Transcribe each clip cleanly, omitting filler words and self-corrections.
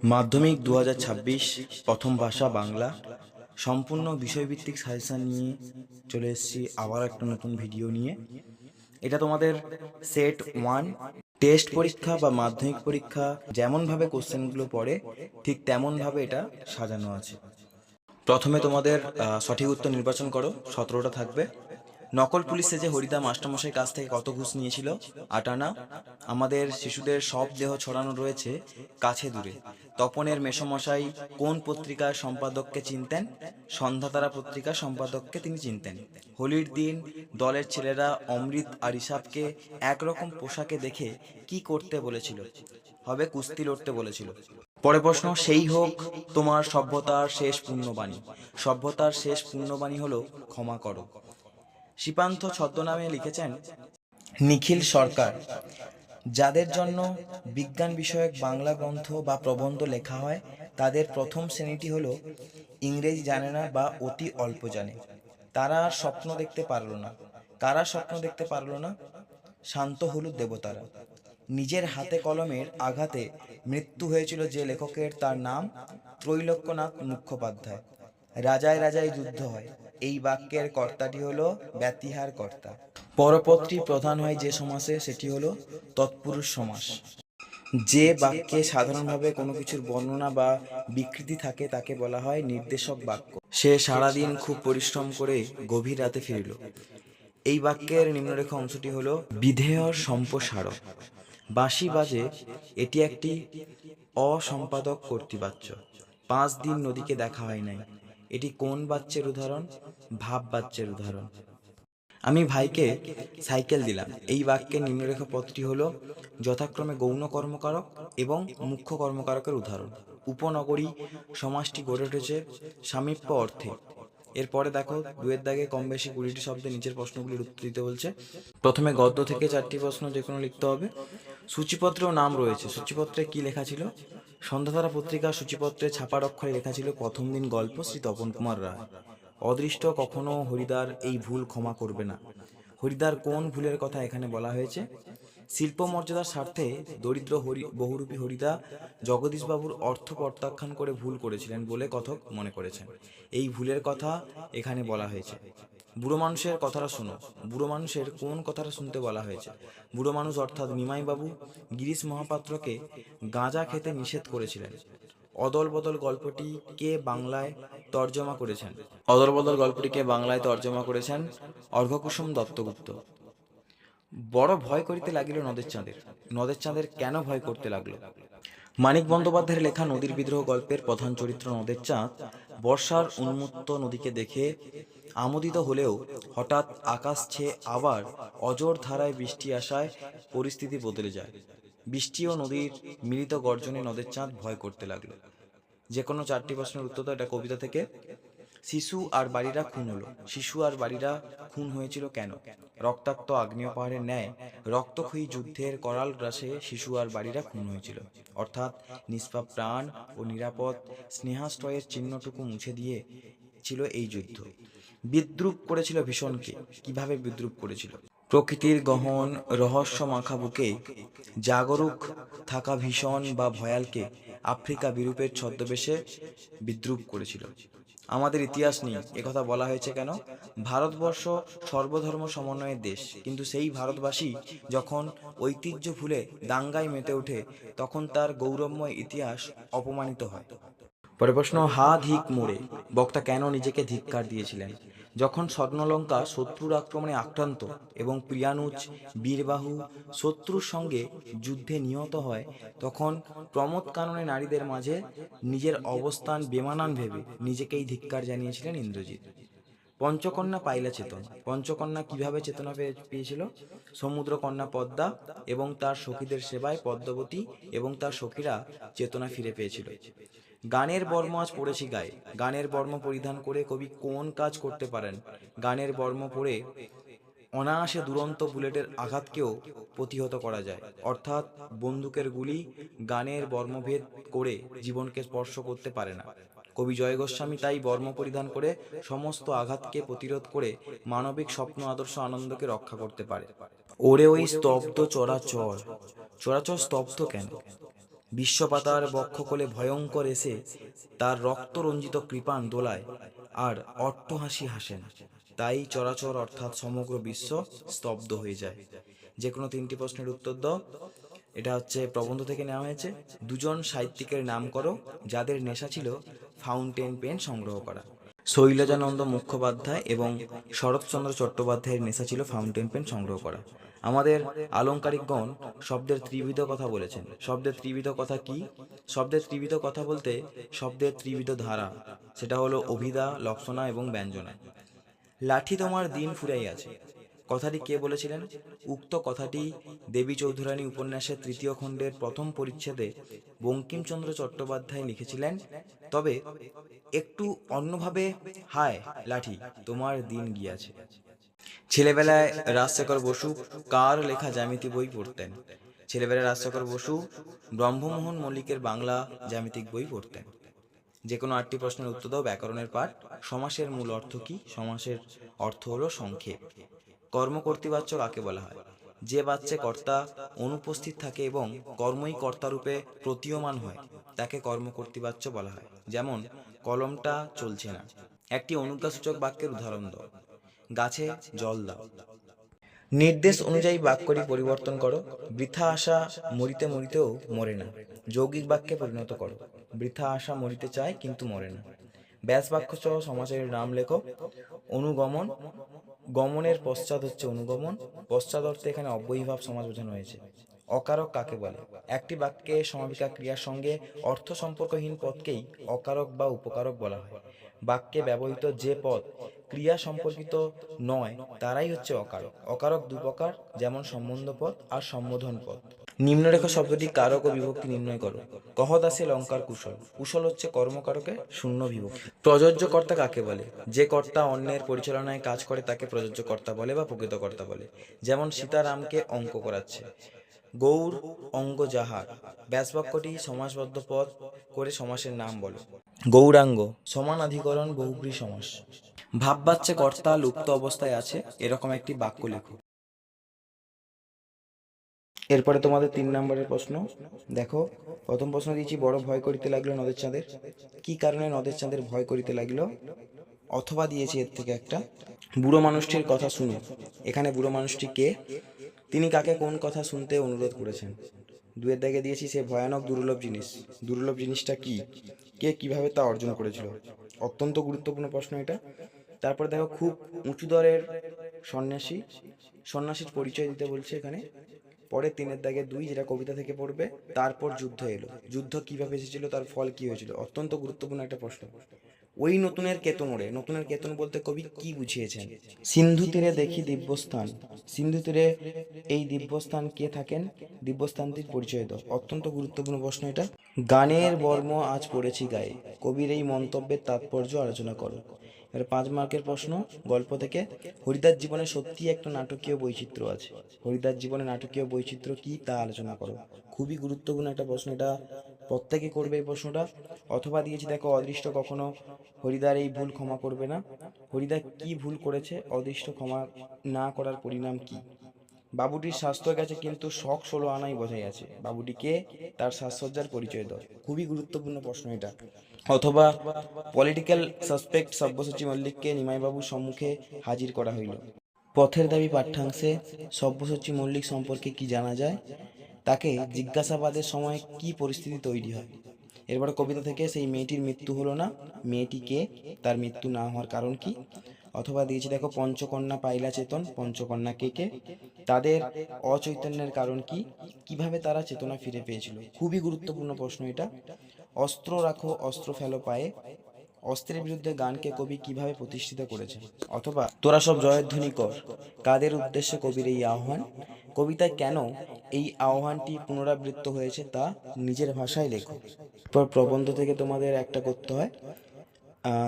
মাধ্যমিক 2026 প্রথম ভাষা বাংলা সম্পূর্ণ বিষয়ভিত্তিক সাজেশন নিয়ে চলে এসেছি আবার একটা নতুন ভিডিও নিয়ে। এটা তোমাদের সেট 1 টেস্ট পরীক্ষা বা মাধ্যমিক পরীক্ষা যেমনভাবে কোশ্চেনগুলো পড়ে ঠিক তেমনভাবে এটা সাজানো আছে। প্রথমে তোমাদের সঠিক উত্তর নির্বাচন করো, 17টা থাকবে। নকল পুলিশে যে হরিদা মাস্টারমশাই কাছ থেকে কত ঘুষ নিয়েছিল? 8 আনা। আমাদের শিশুদের সব দেহ ছড়ানো রয়েছে কাছে দূরে। তপনের মেসমশাই কোন পত্রিকার সম্পাদককে চিনতেন? সন্ধ্যাতারা পত্রিকার সম্পাদককে তিনি চিনতেন। হোলির দিন দলের ছেলেরা অমৃত আর ঋষাবকে একরকম পোশাকে দেখে কি করতে বলেছিল? হবে কুস্তি লড়তে বলেছিল। পরে প্রশ্ন, সেই হোক তোমার সভ্যতার শেষ পুণ্যবাণী। সভ্যতার শেষ পুণ্যবাণী হলো ক্ষমা করো। শিপান্থ ছদ্মনামে লিখেছেন নিখিল সরকার। যাদের জন্য বিজ্ঞান বিষয়ক বাংলা গ্রন্থ বা প্রবন্ধ লেখা হয় তাদের প্রথম শ্রেণীটি হলো ইংরেজি জানে না বা অতি অল্প জানে। তারা আর স্বপ্ন দেখতে পারল না। কারা স্বপ্ন দেখতে পারল না? শান্ত হলুদ দেবতারা। নিজের হাতে কলমের আঘাতে মৃত্যু হয়েছিল যে লেখকের, তার নাম ত্রৈলোক্যনাথ মুখোপাধ্যায়। রাজায় রাজায় যুদ্ধ হয়, এই বাক্যের কর্তাটি হলো ব্যতিহার কর্তা। পরপত্রী প্রধান হয় যে সমাসে সেটি হলো তৎপুরুষ সমাস। যে বাক্যে সাধারণভাবে কোনো কিছুর বর্ণনা বা বিকৃতি থাকে তাকে বলা হয় নির্দেশক বাক্য। সে সারাদিন খুব পরিশ্রম করে গভীর রাতে ফিরল। এই বাক্যের নিম্নরেখা অংশটি হলো বিধেয়র সম্প্রসারক। বাঁশি বাজে, এটি একটি অসম্পাদক কর্তৃবাচ্য। 5 দিন নদীকে দেখা হয় নাই, এটি কোন বাচ্যের উদাহরণ? ভাব বাচ্যের উদাহরণ। আমি ভাইকে সাইকেল দিলাম, এই বাক্যের নিম্নরেখা পদটি হলো যথাক্রমে গৌণ কর্মকারক এবং মুখ্য কর্মকারকের উদাহরণ। উপনগরী সমাসটি গড়ে উঠেছে সামীপ্য অর্থে। এরপরে দেখো, দুয়ের দাগে কম বেশি 20টি শব্দে নিচের প্রশ্নগুলির উত্তর দিতে বলছে। প্রথমে গদ্য থেকে 4টি প্রশ্ন যে কোনো লিখতে হবে। সূচিপত্রেও নাম রয়েছে, সূচিপত্রে কি লেখা ছিল? সন্ধ্যাতারা পত্রিকার সূচিপত্রে ছাপার অক্ষরে লেখা ছিল প্রথম দিন গল্প, শ্রী তপন কুমার রায়। অদৃষ্ট কখনো হরিদার এই ভুল ক্ষমা করবে না। হরিদার কোন ভুলের কথা এখানে বলা হয়েছে? শিল্প মর্যাদার স্বার্থে দরিদ্র বহুরূপী হরিদা জগদীশবাবুর অর্থ প্রত্যাখ্যান করে ভুল করেছিলেন বলে কথক মনে করেছেন। এই ভুলের কথা এখানে বলা হয়েছে। বুড়ো মানুষের কথাটা শোনো। বুড়ো মানুষের কোন কথাটা শুনতে বলা হয়েছে? বুড়ো মানুষ অর্থাৎ নিমাইবাবু গিরিশ মহাপাত্রকে গাঁজা খেতে নিষেধ করেছিলেন। অদল বদল গল্পটি কে বাংলায় তর্জমা করেছেন? অদল বদল গল্পটিকে বাংলায় তর্জমা করেছেন অর্ঘকুসুম দত্তগুপ্ত। বড় ভয় করিতে লাগিল নদের চাঁদের। নদের চাঁদের কেন ভয় করতে লাগলো? মানিক বন্দ্যোপাধ্যায়ের লেখা নদীর বিদ্রোহ গল্পের প্রধান চরিত্র নদের চাঁদ বর্ষার উন্মুক্ত নদীকে দেখে আমোদিত হলেও হঠাৎ আকাশ ছেয়ে আবার অজর ধারায় বৃষ্টি আসায় পরিস্থিতি বদলে যায়। বৃষ্টি ও নদীর মিলিত গর্জনে নদের চাঁদ ভয় করতে লাগলো। যে কোনো 4টি প্রশ্নের উত্তর দাও। এটা কবিতা থেকে। শিশু আর বাড়িরা খুন হলো। শিশু আর বাড়িরা খুন হয়েছিল কেন? রক্তাক্ত আগ্নেয় পাহাড়ের ন্যায় রক্তক্ষয়ী যুদ্ধের করাল গ্রাসে শিশু আর বাড়িরা খুন হয়েছিল। অর্থাৎ নিষ্পাপ প্রাণ ও নিরাপদ স্নেহাশ্রয়ের চিহ্নটুকু মুছে দিয়ে ছিল এই যুদ্ধ। বিদ্রূপ করেছিল ভীষণকে। কিভাবে বিদ্রূপ করেছিল? প্রকৃতির গহন রহস্য মাখা বুকে জাগরুক থাকা ভীষণ বা ভয়ালকে আফ্রিকা বিরূপের ছদ্মবেশে বিদ্রূপ করেছিল। আমাদের ইতিহাস নেই একথা বলা হয়েছে কেন? ভারতবর্ষ সর্বধর্ম সমন্বয়ের দেশ, কিন্তু সেই ভারতবাসী যখন ঐতিহ্য ভুলে দাঙ্গায় মেতে ওঠে তখন তার গৌরবময় ইতিহাস অপমানিত হয়। পরে প্রশ্ন, হা ধিক মোড়ে বক্তা কেন নিজেকে ধিক্কার দিয়েছিলেন? যখন স্বর্ণলঙ্কা শত্রুর আক্রমণে আক্রান্ত এবং প্রিয়ানুজ বীরবাহু শত্রুর সঙ্গে যুদ্ধে নিহত হয় তখন প্রমোদ কাননে নারীদের মাঝে নিজের অবস্থান বেমানান ভেবে নিজেকেই ধিক্কার জানিয়েছিলেন ইন্দ্রজিৎ। পঞ্চকন্যা পাইলা চেতন। পঞ্চকন্যা কিভাবে চেতনা পেয়েছিল? সমুদ্রকন্যা পদ্মা এবং তার সখীদের সেবায় পদ্মাবতী এবং তার সখীরা চেতনা ফিরে পেয়েছিল। গানের বর্ম আজ পড়েছি গায়ে। গানের বর্ম পরিধান করে কবি কোন কাজ করতে পারেন? গানের বর্ম পরে অনায়াসে দুরন্ত বুলেটের আঘাতকেও প্রতিহত করা যায়। অর্থাৎ বন্দুকের গুলি গানের বর্মভেদ করে জীবনকে স্পর্শ করতে পারে না। কবি জয় গোস্বামী তাই বর্ম পরিধান করে সমস্ত আঘাতকে প্রতিরোধ করে মানবিক স্বপ্ন আদর্শ আনন্দকে রক্ষা করতে পারে। ওরে ওই স্তব্ধ চরাচর। চরাচর স্তব্ধ কেন? বিশ্বপাতার বক্ষকোলে ভয়ঙ্কর এসে তার রক্তরঞ্জিত কৃপাণ দোলায় আর অট্টহাসি হাসেন, তাই চরাচর অর্থাৎ সমগ্র বিশ্ব স্তব্ধ হয়ে যায়। যে কোনো তিনটি প্রশ্নের উত্তর দাও। এটা হচ্ছে প্রবন্ধ থেকে নেওয়া হয়েছে। দুজন সাহিত্যিকের নাম করো যাদের নেশা ছিল ফাউন্টেন পেন সংগ্রহ করা। শৈলজানন্দ মুখোপাধ্যায় এবং শরৎচন্দ্র চট্টোপাধ্যায়ের নেশা ছিল ফাউন্টেন পেন সংগ্রহ করা। আমাদের আলংকারিকগণ শব্দের ত্রিবিধ কথা বলেছেন। শব্দের ত্রিবিধ কথা কি? শব্দের ত্রিবিধ কথা বলতে শব্দের ত্রিবিধ ধারা, সেটা হলো অভিধা, লক্ষণা এবং ব্যঞ্জনা। লাঠি তোমার দিন ফুরাইয়াছে, কথাটি কে বলেছিলেন? উক্ত কথাটি দেবী চৌধুরানী উপন্যাসের তৃতীয় খণ্ডের প্রথম পরিচ্ছেদে বঙ্কিমচন্দ্র চট্টোপাধ্যায় লিখেছিলেন, তবে একটু অন্যভাবে। হায় লাঠি, তোমার দিন গিয়াছে। ছেলেবেলায় রাজশেখর বসু কার লেখা জ্যামিতি বই পড়তেন? ছেলেবেলায় রাজশেখর বসু ব্রহ্মমোহন মল্লিকের বাংলা জ্যামিতিক বই পড়তেন। যে কোনো 8টি প্রশ্নের উত্তর দাও। ব্যাকরণের পাঠ। সমাসের মূল অর্থ কি? সমাসের অর্থ হলো সংক্ষেপ। কর্মকর্তৃবাচ্য কাকে বলা হয়? যে বাচ্চে কর্তা অনুপস্থিত থাকে এবং কর্মই কর্তারূপে প্রতীয়মান হয় তাকে কর্মকর্তৃবাচ্য বলা হয়। যেমন কলমটা চলছে না। একটি অনুজ্ঞাসূচক বাক্যের উদাহরণ দাও। গাছে জল দাও। নির্দেশ অনুযায়ী বাক্যটি পরিবর্তন করো। বৃথা আশা মরিতে মরিতেও মরে না। যৌগিক বাক্যে পরিণত করো। বৃথা আশা মরিতে চায় কিন্তু মরে না। ব্যাস বাক্য সহ সমাসের নাম লেখো। অনুগমন, গমনের পশ্চাৎ হচ্ছে অনুগমন। পশ্চাৎ অর্থে এখানে অব্যয়ীভাব সমাস বোঝানো হয়েছে। অকারক কাকে বলে? একটি বাক্যে সমাপিকা ক্রিয়ার সঙ্গে অর্থ সম্পর্কহীন পদকেই অকারক বা উপকারক বলা হয়। বাক্যে ব্যবহৃত যে পদ ক্রিয়া সম্পর্কিত নয় তারাই হচ্ছে অকারক। অকারক দু প্রকার, যেমন সম্বন্ধ পদ আর সম্বোধন পদ। নিম্নরেখ শব্দটি কারক ও বিভক্তি নির্ণয় করো। কহদাসে লঙ্কার কুশল। কুশল হচ্ছে কর্মকারকে শূন্য বিভক্তি। প্রযোজ্য কর্তা কাকে বলে? যে কর্তা অন্যের পরিচালনায় কাজ করে তাকে প্রযোজ্য কর্তা বলে বা প্রকৃত কর্তা বলে। যেমন সীতারামকে অঙ্ক করাচ্ছে। গৌর অঙ্গ যাহার। ব্যাসবাক্যটি সমাসবদ্ধ পদ করে সমাসের নাম বলো। গৌরাঙ্গ সমানাধিকরণ বহুব্রী সমাস। ভাববাচ্যে কর্তা লুপ্ত অবস্থায় আছে এরকম একটি বাক্য লেখো। এরপরে তোমাদের 3 নম্বরের প্রশ্ন দেখো। প্রথম প্রশ্ন দিয়েছি, বড় ভয় করিতে লাগলো নদের চাঁদের। কি কারণে নদের চাঁদের ভয় করিতে লাগলো? অথবা দিয়েছি এর থেকে একটা, বুড়ো মানুষটির কথা শুনো। এখানে বুড়ো মানুষটি কে? তিনি কাকে কোন কথা শুনতে অনুরোধ করেছেন? দুয়ের দাগে দিয়েছি সে ভয়ানক দুর্লভ জিনিস। দুর্লভ জিনিসটা কি? কে কিভাবে তা অর্জন করেছিল? অত্যন্ত গুরুত্বপূর্ণ প্রশ্ন এটা। তারপর দেখো, খুব উঁচু দরের সন্ন্যাসী। সন্ন্যাসীর পরিচয় দিতে বলছে এখানে। পরে 3-এর দাগে 2, যেটা কবিতা থেকে পড়বে। তারপর যুদ্ধ এলো। যুদ্ধ কিভাবে এসেছিল, তার ফল কি হয়েছিল? অত্যন্ত গুরুত্বপূর্ণ একটা প্রশ্ন। ওই নতুনের কেতন ওড়ে। নতুনের কেতন বলতে কবি কি বুঝিয়েছেন? সিন্ধু তীরে দেখি দিব্যস্থান। সিন্ধু তীরে এই দিব্যস্থান কে থাকেন? দিব্যস্থানটির পরিচয় দাও। অত্যন্ত গুরুত্বপূর্ণ প্রশ্ন এটা। গানের বর্ম আজ পড়েছি গায়ে। কবির এই মন্তব্যের তাৎপর্য আলোচনা করো। এর 5 মার্কের প্রশ্ন গল্প থেকে। হরিদাস জীবনে সত্যি একটা নাটকীয় বৈচিত্র্য আছে। হরিদাস জীবনে নাটকীয় বৈচিত্র্য কি তা আলোচনা করো। খুবই গুরুত্বপূর্ণ একটা প্রশ্ন এটা, প্রত্যেকে করবে এই প্রশ্নটা। অথবা দিয়েছি দেখো, অদৃষ্ট কখনো হরিদার এই ভুল ক্ষমা করবে না। হরিদা কি ভুল করেছে? অদৃষ্ট ক্ষমা না করার পরিণাম কি? বাবুটির স্বাস্থ্য গেছে কিন্তু শখ 16 আনাই বোঝাই আছে। বাবুটিকে তার সাজসজ্জার পরিচয় দাও। খুবই গুরুত্বপূর্ণ প্রশ্ন এটা। অথবা পলিটিক্যাল সাসপেক্ট সব্যসাচী মল্লিককে নিমাইবাবুর সম্মুখে হাজির করা হইল। পথের দাবি পাঠ্যাংশে সব্যসাচী মল্লিক সম্পর্কে কি জানা যায়? তাকে জিজ্ঞাসাবাদের সময় কি পরিস্থিতি তৈরি হয়? এরপরে কবিতা থেকে, সেই মেয়েটির মৃত্যু হলো না। মেয়েটি কে? তার মৃত্যু না হওয়ার কারণ কি? অথবা দিয়েছি দেখো, পঞ্চকন্যা পাইলা চেতন। পঞ্চকন্যা কে কে? তাদের অচৈতন্যের কারণ কি? কিভাবে তারা চেতনা ফিরে পেয়েছিল? খুবই গুরুত্বপূর্ণ প্রশ্ন এটা। অস্ত্র রাখো অস্ত্র ফেলো পায়ে। অস্ত্রের বিরুদ্ধে গানকে কবি কিভাবে প্রতিষ্ঠিত করেছেন? অথবা তোরা সব জয়ধ্বনি কর। কাদের উদ্দেশ্যে কবির এই আহ্বান? কবিতায় কেন এই আহ্বানটি পুনরাবৃত্ত হয়েছে তা নিজের ভাষায় লেখো। প্রবন্ধ থেকে তোমাদের একটা করতে হয়।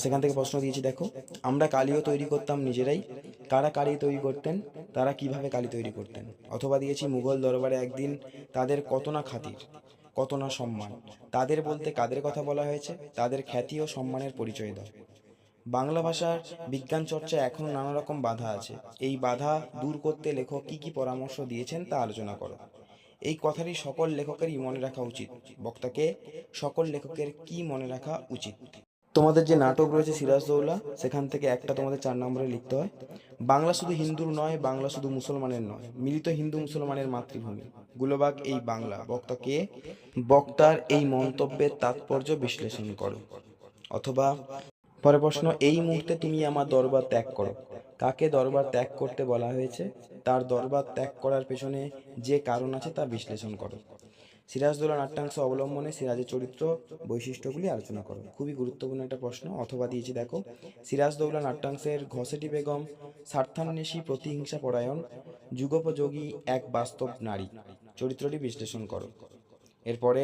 সেখান থেকে প্রশ্ন দিয়েছি দেখো। আমরা কালিও তৈরি করতাম নিজেরাই। কারা কালি তৈরি করতেন? তারা কিভাবে কালি তৈরি করতেন? অথবা দিয়েছি, মুঘল দরবারে একদিন তাদের কত না খাতির, কত না সম্মান। তাদের বলতে কাদের কথা বলা হয়েছে? তাদের খ্যাতি ও সম্মানের পরিচয় দাও। বাংলা ভাষার বিজ্ঞান চর্চায় এখনো নানা রকম বাধা আছে। এই বাধা দূর করতে লেখক কি কি পরামর্শ দিয়েছেন তা আলোচনা করো। এই কথাটি সকল লেখকেরই মনে রাখা উচিত। বক্তাকে সকল লেখকের কি মনে রাখা উচিত? তোমাদের যে নাটক রয়েছে সিরাজদৌল্লা, সেখান থেকে একটা তোমাদের 4 নম্বরে লিখতে হয়, বাংলা শুধু হিন্দুর নয়, বাংলা শুধু মুসলমানের নয়, মিলিত হিন্দু মুসলমানের মাতৃভূমি, গুলবাগ এই বাংলা। বক্তাকে বক্তার এই মন্তব্যের তাৎপর্য বিশ্লেষণ করো। অথবা পরের প্রশ্ন, এই মুহূর্তে তুমি আমার দরবার ত্যাগ করো। কাকে দরবার ত্যাগ করতে বলা হয়েছে? তার দরবার ত্যাগ করার পেছনে যে কারণ আছে তা বিশ্লেষণ করো। সিরাজদৌল্লা নাট্যাংশ অবলম্বনে সিরাজের চরিত্র বৈশিষ্ট্যগুলি আলোচনা করো। খুবই গুরুত্বপূর্ণ একটা প্রশ্ন। অথবা দিয়েছি দেখো, সিরাজদৌল্লা নাট্যাংশের ঘসেটি বেগম স্বার্থান্বেষী, প্রতিহিংসা পরায়ণ, যুগোপযোগী এক বাস্তব নারী, চরিত্রটি বিশ্লেষণ করো। এরপরে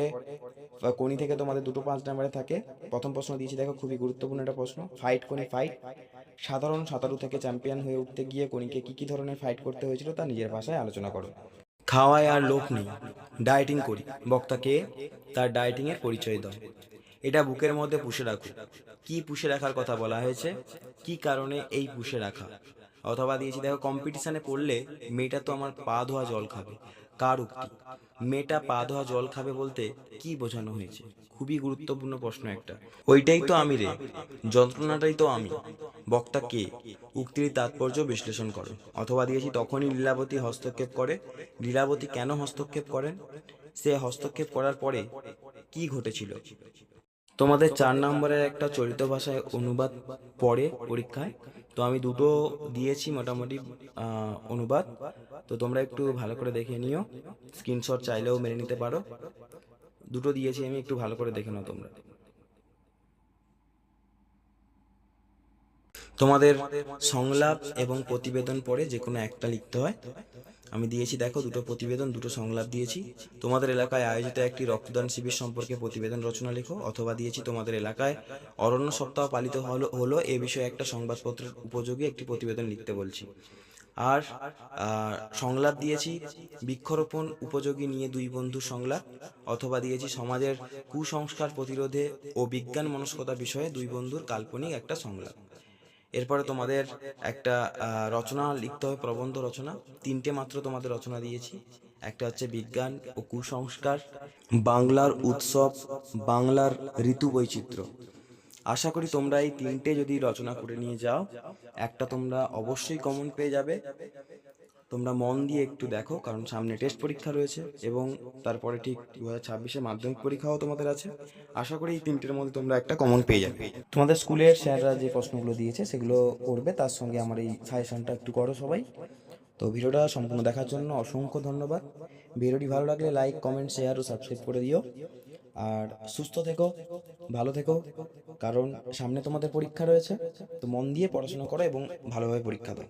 কোনি থেকে তোমাদের দুটো 5 নম্বরে থাকে। প্রথম প্রশ্ন দিয়েছি দেখো, খুবই গুরুত্বপূর্ণ একটা প্রশ্ন, ফাইট কোনি ফাইট। সাধারণ সাঁতারু থেকে চ্যাম্পিয়ন হয়ে উঠতে গিয়ে কোনিকে কি কি ধরনের ফাইট করতে হয়েছিল তা নিজের ভাষায় আলোচনা করো। খাওয়ায় আর লোভ নেই, ডায়েটিং করি। বক্তাকে তার ডায়েটিং এর পরিচয় দাও। এটা বুকের মধ্যে পুষে রাখো। কি পুষে রাখার কথা বলা হয়েছে? কি কারণে এই পুষে রাখা? অথবা দিয়েছি দেখো, কম্পিটিশনে পড়লে মেয়েটা তো আমার পা ধোয়া জল খাবে। কার উক্তি? মেয়েটা পা ধোয়া জল খাবে বলতে কি বোঝানো হয়েছে? খুবই গুরুত্বপূর্ণ প্রশ্ন একটা। ওইটাই তো আমি রে, যন্ত্রণাটাই তো আমি। বক্তা কে? উক্তির তাৎপর্য বিশ্লেষণ করো। অথবা দিয়েছি, তখনই লীলাবতী হস্তক্ষেপ করে। লীলাবতী কেন হস্তক্ষেপ করেন? সে হস্তক্ষেপ করার পরে কি ঘটেছিল? তোমাদের 4 নম্বরের একটা চলিত ভাষায় অনুবাদ পড়ে পরীক্ষায়, তো আমি দুটো দিয়েছি মোটামুটি অনুবাদ, তো তোমরা একটু ভালো করে দেখে নিও। স্ক্রিনশট চাইলেও মেরে নিতে পারো। দুটো দিয়েছি আমি, একটু ভালো করে দেখে নাও তোমরা। তোমাদের সংলাপ এবং প্রতিবেদন পড়ে যে কোনো একটা লিখতে হয়। আমি দিয়েছি দেখো, দুটো প্রতিবেদন, দুটো সংলাপ দিয়েছি। তোমাদের এলাকায় আয়োজিত একটি রক্তদান শিবির সম্পর্কে প্রতিবেদন রচনা লেখো। অথবা দিয়েছি, তোমাদের এলাকায় অরণ্য সপ্তাহ পালিত হলো এ বিষয়ে একটা সংবাদপত্রের উপযোগী একটি প্রতিবেদন লিখতে বলছি। আর সংলাপ দিয়েছি, বৃক্ষরোপণ উপযোগী নিয়ে দুই বন্ধুর সংলাপ। অথবা দিয়েছি, সমাজের কুসংস্কার প্রতিরোধে ও বিজ্ঞান মনস্কতা বিষয়ে দুই বন্ধুর কাল্পনিক একটা সংলাপ। এরপরে তোমাদের একটা রচনা লিখতে হবে, প্রবন্ধ রচনা। 3টে মাত্র তোমাদের রচনা দিয়েছি। একটা হচ্ছে বিজ্ঞান ও কুসংস্কার, বাংলার উৎসব, বাংলার ঋতু বৈচিত্র্য। আশা করি তোমরা এই 3টে যদি রচনা করে নিয়ে যাও, একটা তোমরা অবশ্যই কমন পেয়ে যাবে। তোমরা মন দিয়ে একটু দেখো, কারণ সামনে টেস্ট পরীক্ষা রয়েছে এবং তারপরে ঠিক 2026-এ মাধ্যমিক পরীক্ষাও তোমাদের আছে। আশা করি এই 3টের মধ্যে তোমরা একটা কমন পেয়ে যাবে। তোমাদের স্কুলের স্যাররা যে প্রশ্নগুলো দিয়েছে সেগুলো করবে, তার সঙ্গে আমার এই সাজেশনটা একটু করো সবাই। তো ভিডিওটা সম্পূর্ণ দেখার জন্য অসংখ্য ধন্যবাদ। ভিডিওটি ভালো লাগলে লাইক, কমেন্ট, শেয়ার ও সাবস্ক্রাইব করে দিও। আর সুস্থ থেকো, ভালো থেকো, কারণ সামনে তোমাদের পরীক্ষা রয়েছে। তো মন দিয়ে পড়াশোনা করো এবং ভালোভাবে পরীক্ষা দাও।